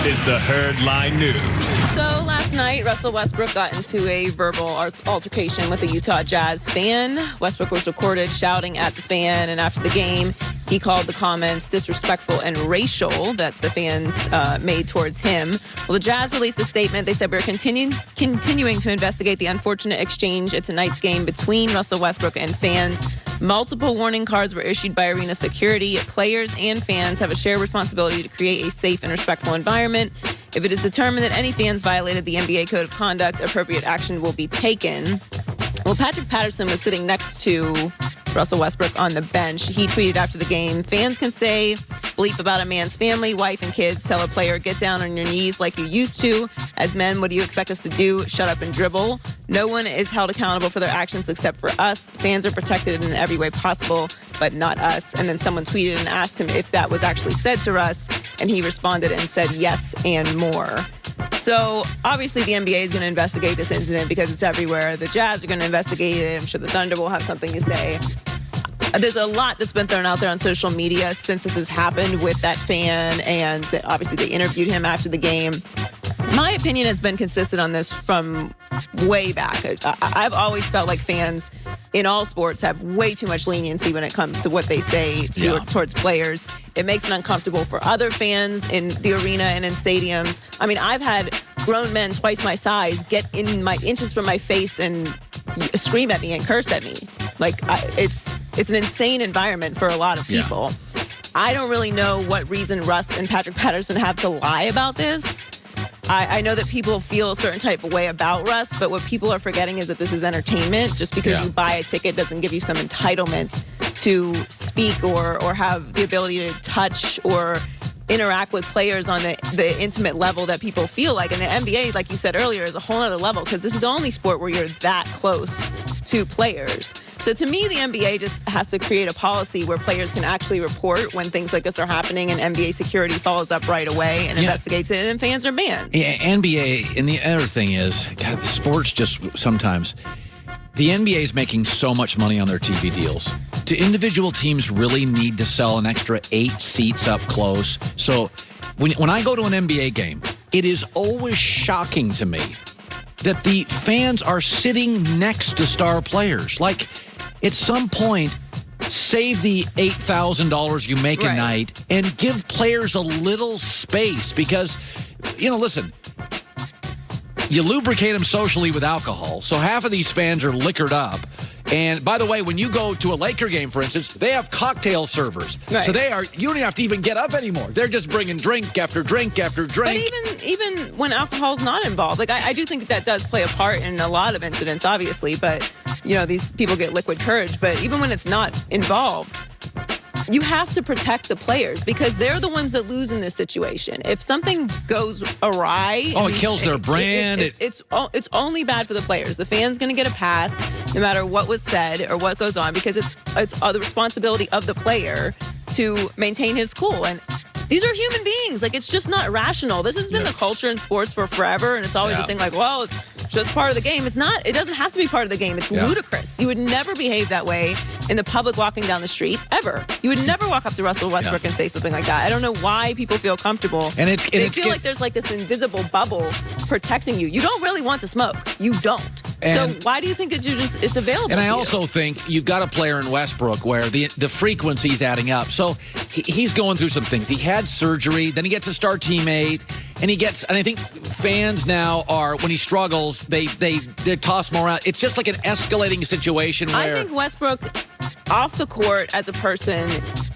is the Herdline News. So last night, Russell Westbrook got into a verbal altercation with a Utah Jazz fan. Westbrook was recorded shouting at the fan, and after the game, he called the comments disrespectful and racial that the fans made towards him. Well, the Jazz released a statement. They said, we're continuing to investigate the unfortunate exchange at tonight's game between Russell Westbrook and fans. Multiple warning cards were issued by arena security. Players and fans have a shared responsibility to create a safe and respectful environment. If it is determined that any fans violated the NBA Code of Conduct, appropriate action will be taken. Well, Patrick Patterson was sitting next to Russell Westbrook on the bench. He tweeted after the game, fans can say bleep about a man's family, wife, and kids. Tell a player, get down on your knees like you used to. As men, what do you expect us to do? Shut up and dribble. No one is held accountable for their actions except for us. Fans are protected in every way possible, but not us. And then someone tweeted and asked him if that was actually said to Russ, and he responded and said yes and more. So obviously the NBA is going to investigate this incident because it's everywhere. The Jazz are going to investigate it. I'm sure the Thunder will have something to say. There's a lot that's been thrown out there on social media since this has happened with that fan, and obviously they interviewed him after the game. My opinion has been consistent on this from way back. I've always felt like fans in all sports have way too much leniency when it comes to what they say towards players. It makes it uncomfortable for other fans in the arena and in stadiums. I mean, I've had grown men twice my size get in my inches from my face and scream at me and curse at me. Like, it's an insane environment for a lot of people. Yeah. I don't really know what reason Russ and Patrick Patterson have to lie about this. I know that people feel a certain type of way about Russ, but what people are forgetting is that this is entertainment. Just because you buy a ticket doesn't give you some entitlement to speak or have the ability to touch or interact with players on the intimate level that people feel like. And the NBA, like you said earlier, is a whole other level because this is the only sport where you're that close to players. So to me, the NBA just has to create a policy where players can actually report when things like this are happening, and NBA security follows up right away and investigates it, and then fans are banned. Yeah, NBA, and the other thing is, God, sports just sometimes, the NBA is making so much money on their TV deals. Do individual teams really need to sell an extra 8 seats up close? So when I go to an NBA game, it is always shocking to me that the fans are sitting next to star players. Like, at some point, save the $8,000 you make a night and give players a little space because, listen, you lubricate them socially with alcohol, so half of these fans are liquored up. And by the way, when you go to a Laker game, for instance, they have cocktail servers. Right. So you don't have to even get up anymore. They're just bringing drink after drink after drink. But even when alcohol's not involved, like I do think that does play a part in a lot of incidents, obviously. But, these people get liquid courage. But even when it's not involved, you have to protect the players because they're the ones that lose in this situation. If something goes awry, it kills their brand. It's only bad for the players. The fan's going to get a pass no matter what was said or what goes on because it's the responsibility of the player to maintain his cool. And these are human beings. Like, it's just not rational. This has been the culture in sports for forever, and it's always a thing like, well, it's just part of the game. It's not. It doesn't have to be part of the game. It's ludicrous. You would never behave that way in the public walking down the street, ever. You would never walk up to Russell Westbrook and say something like that. I don't know why people feel comfortable. And they feel like there's like this invisible bubble protecting you. You don't really want to smoke. You don't. So why do you think that it's available? And I also think you've got a player in Westbrook where the frequency's adding up. So he's going through some things. He had surgery, then he gets a star teammate, and I think fans now are, when he struggles, they toss him around. It's just like an escalating situation where I think Westbrook, off the court as a person,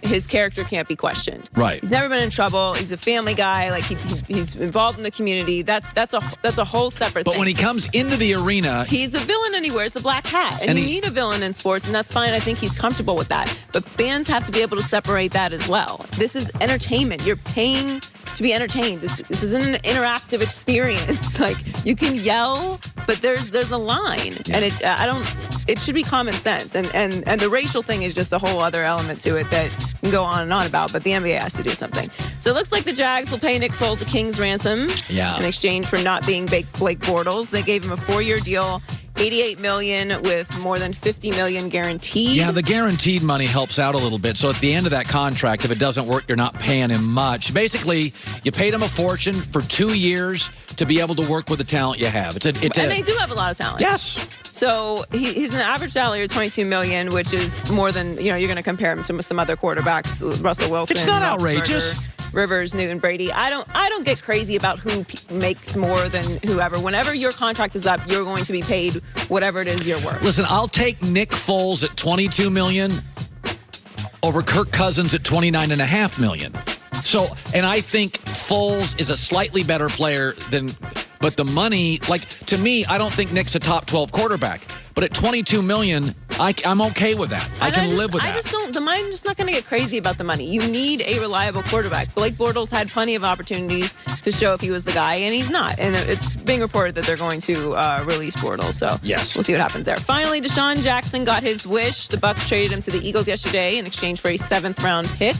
his character can't be questioned. Right. He's never been in trouble. He's a family guy. Like he's involved in the community. That's a whole separate thing. But when he comes into the arena, he's a villain and he wears the black hat. And you need a villain in sports, and that's fine. I think he's comfortable with that. But fans have to be able to separate that as well. This is entertainment. You're paying to be entertained. This isn't an interactive experience. Like, you can yell, but there's a line, and it should be common sense. And the racial thing is just a whole other element to it that you can go on and on about. But the NBA has to do something. So it looks like the Jags will pay Nick Foles a king's ransom in exchange for not being Blake Bortles. They gave him a 4-year deal. $88 million with more than $50 million guaranteed. Yeah, the guaranteed money helps out a little bit. So at the end of that contract, if it doesn't work, you're not paying him much. Basically, you paid him a fortune for 2 years to be able to work with the talent you have. And they do have a lot of talent. Yes. So he's an average salary of $22 million, which is more than, you're going to compare him to some other quarterbacks, Russell Wilson. It's not outrageous. Rivers, Newton, Brady. I don't get crazy about who makes more than whoever. Whenever your contract is up, you're going to be paid whatever it is you're worth. Listen, I'll take Nick Foles at $22 million over Kirk Cousins at $29.5 million. So, and I think Foles is a slightly better player than, but the money, like, to me, I don't think Nick's a top 12 quarterback. But at $22 million, I'm okay with that. I can live with that. I'm just not going to get crazy about the money. You need a reliable quarterback. Blake Bortles had plenty of opportunities to show if he was the guy, and he's not. And it's being reported that they're going to release Bortles. So yes, we'll see what happens there. Finally, Desean Jackson got his wish. The Bucs traded him to the Eagles yesterday in exchange for a 7th-round pick.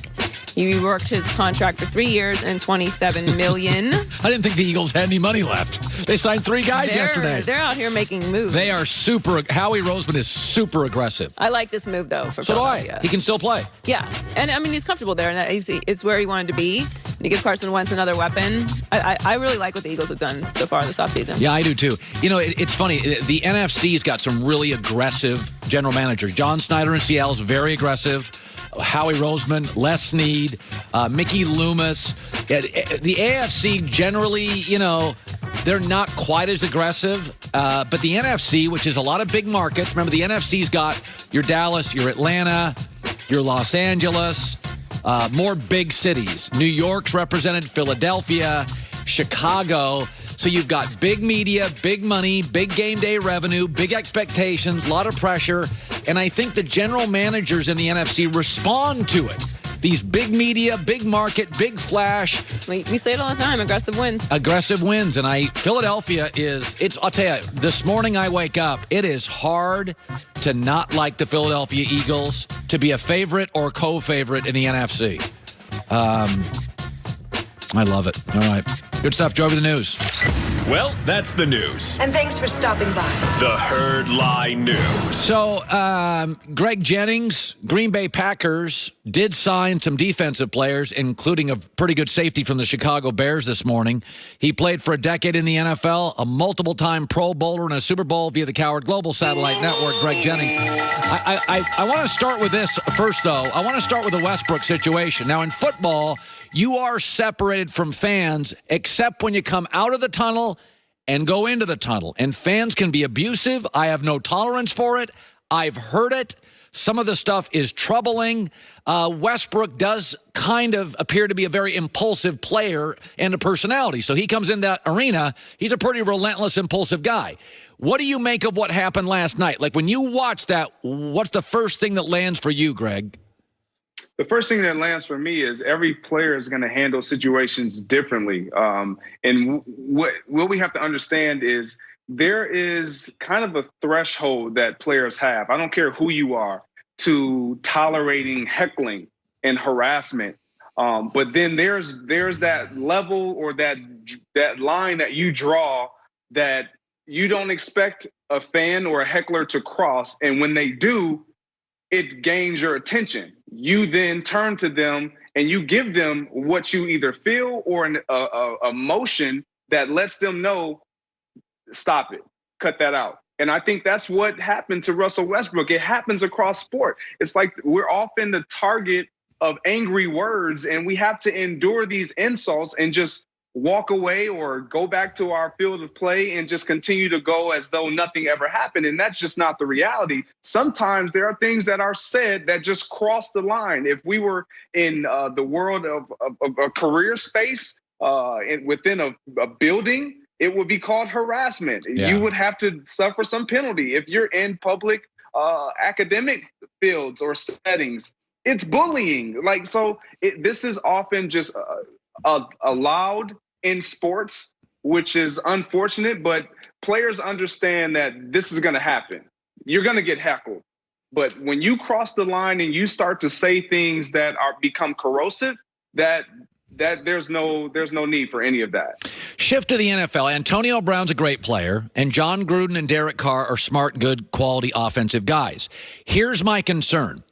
He worked his contract for 3 years and $27 million. I didn't think the Eagles had any money left. They signed 3 guys yesterday. They're out here making moves. They are Howie Roseman is super aggressive. I like this move, though, for So do I. He can still play. Yeah. And, I mean, he's comfortable there. And it's where he wanted to be. You give Carson Wentz another weapon. I really like what the Eagles have done so far this offseason. Yeah, I do, too. It's funny. The NFC's got some really aggressive general managers. John Snyder in Seattle is very aggressive. Howie Roseman, Les Snead, Mickey Loomis. The AFC generally, they're not quite as aggressive. But the NFC, which is a lot of big markets, remember the NFC's got your Dallas, your Atlanta, your Los Angeles, more big cities. New York's represented, Philadelphia, Chicago. So you've got big media, big money, big game day revenue, big expectations, a lot of pressure. And I think the general managers in the NFC respond to it. These big media, big market, big flash. We say it all the time, aggressive wins. Aggressive wins. And Philadelphia I'll tell you, this morning I wake up, it is hard to not like the Philadelphia Eagles, to be a favorite or co-favorite in the NFC. I love it. All right. Good stuff. Joe, over the news. Well, that's the news. And thanks for stopping by. The Herd Lie News. So, Greg Jennings, Green Bay Packers, did sign some defensive players, including a pretty good safety from the Chicago Bears this morning. He played for a decade in the NFL, a multiple-time Pro Bowler, and a Super Bowl via the Coward Global Satellite Network, Greg Jennings. I want to start with this first, though. I want to start with the Westbrook situation. Now, in football, you are separated from fans except when you come out of the tunnel and go into the tunnel. And fans can be abusive. I have no tolerance for it. I've heard it. Some of the stuff is troubling. Westbrook does kind of appear to be a very impulsive player and a personality. So he comes in that arena. He's a pretty relentless, impulsive guy. What do you make of what happened last night? Like, when you watch that, what's the first thing that lands for you, Greg? The first thing that lands for me is every player is going to handle situations differently. And what we have to understand is there is kind of a threshold that players have. I don't care who you are, to tolerating heckling and harassment. But then there's that level or that line that you draw that you don't expect a fan or a heckler to cross. And when they do, it gains your attention. You then turn to them and you give them what you either feel or a motion that lets them know, stop it, cut that out. And I think that's what happened to Russell Westbrook. It happens across sport. It's like we're often the target of angry words, and we have to endure these insults and just walk away or go back to our field of play and just continue to go as though nothing ever happened. And that's just not the reality. Sometimes there are things that are said that just cross the line. If we were in the world of a career space within a building, it would be called harassment. Yeah. You would have to suffer some penalty. If you're in public academic fields or settings, it's bullying. This is often just allowed in sports, which is unfortunate, but players understand that this is going to happen. You're going to get heckled. But when you cross the line and you start to say things that become corrosive, that there's no need for any of that. Shift to the NFL. Antonio Brown's a great player, and John Gruden and Derek Carr are smart, good, quality offensive guys. Here's my concern,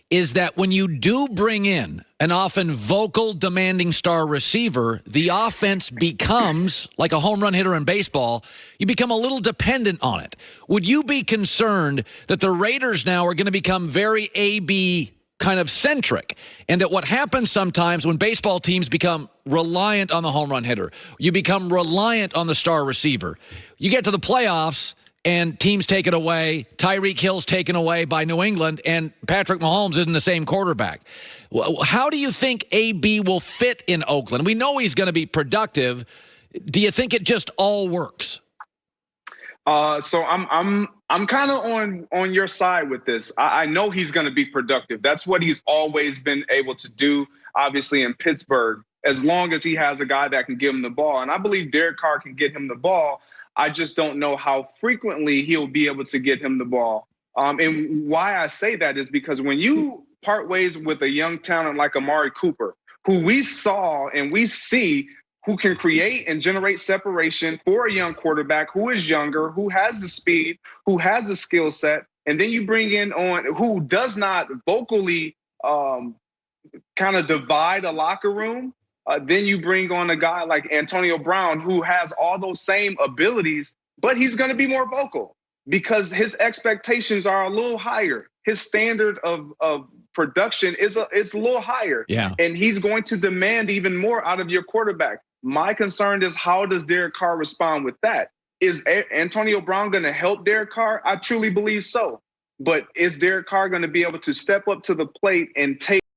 is that when you do bring in an often vocal, demanding star receiver, the offense becomes like a home run hitter in baseball. You become a little dependent on it. Would you be concerned that the Raiders now are going to become very A-B kind of centric, and that what happens sometimes when baseball teams become reliant on the home run hitter, you become reliant on the star receiver, you get to the playoffs and teams take it away, Tyreek Hill's taken away by New England, and Patrick Mahomes isn't the same quarterback. How do you think AB will fit in Oakland? We know he's going to be productive. Do you think it just all works? So I'm kind of on your side with this. I know he's going to be productive. That's what he's always been able to do, obviously, in Pittsburgh, as long as he has a guy that can give him the ball. And I believe Derek Carr can get him the ball. I just don't know how frequently he'll be able to get him the ball. And why I say that is because when you part ways with a young talent like Amari Cooper, who we saw and we see who can create and generate separation for a young quarterback who is younger, who has the speed, who has the skill set, and then you bring in on who does not vocally kind of divide a locker room. Then you bring on a guy like Antonio Brown, who has all those same abilities, but he's going to be more vocal because his expectations are a little higher. His standard of production is a little higher. Yeah. And he's going to demand even more out of your quarterback. My concern is, how does Derek Carr respond with that? Is Antonio Brown going to help Derek Carr? I truly believe so. But is Derek Carr going to be able to step up to the plate and take